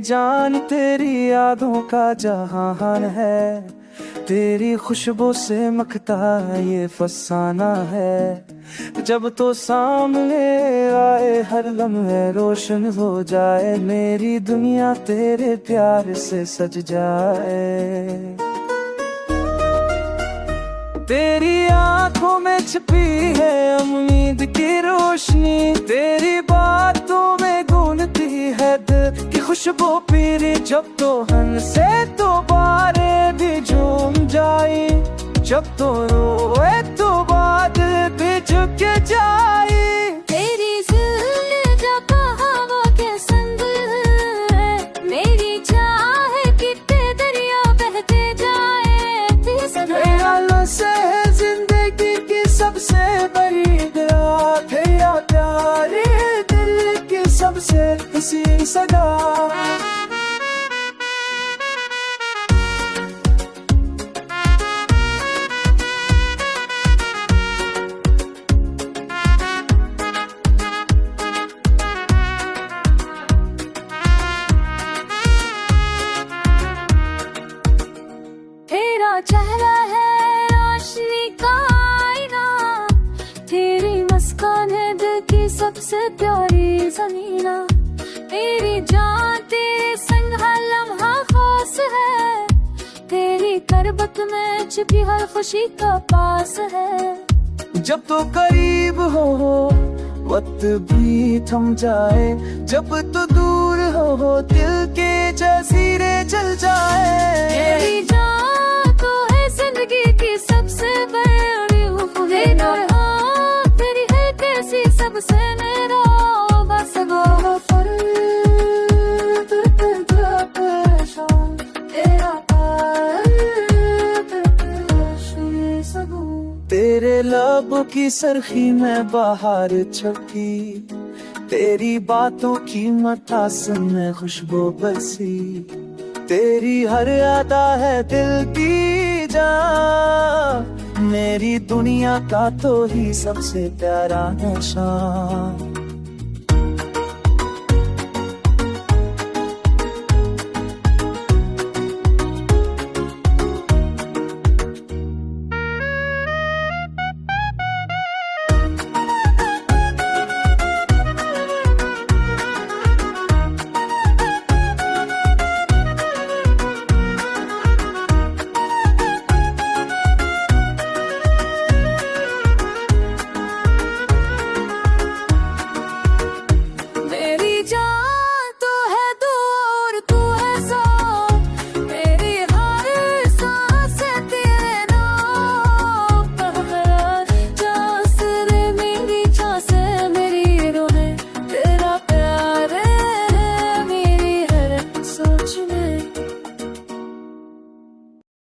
जान तेरी यादों का जहान है, तेरी खुशबू से मखता ये फसाना है। जब तो सामने आए हर लम्हे रोशन हो जाए, मेरी दुनिया तेरे प्यार से सज जाए। तेरी आंखों में छिपी है उम्मीद की रोशनी, तेरी बातों में गूंजती है दिल की खुशबू पीरी। जब तो हंसे तो बारे भी झूम जाए, जब तो रोए तो बादल भी झुक जाए। तेरी जिल्लत जब हवा के संग है, मेरी चाह कि दरिया बहते जाए। ख्यालों से जिंदगी की सबसे बड़ी दुआ, तेरा प्यार दिल की सबसे हसी सदा। तेरा चेहरा है रोशनी का आईना, तेरी मुस्कान है दिल की सबसे प्यारी ज़मीना। तेरी जान तेरे संग हर लम्हा खास है, तेरी करबत में छिपी हर खुशी का पास है। जब तो करीब हो वक्त भी थम जाए, जब तो दूर हो दिल के जजीरे जल जाए। तेरी जान तो है जिंदगी की सबसे बड़ी तेरा तेरी है कैसी सबसे मेरा बस गो तेरे लबों की सरखी में बाहर छपी, तेरी बातों की मठास में खुशबू बसी। तेरी हर अदा है दिल की जान, मेरी दुनिया का तो ही सबसे प्यारा निशान।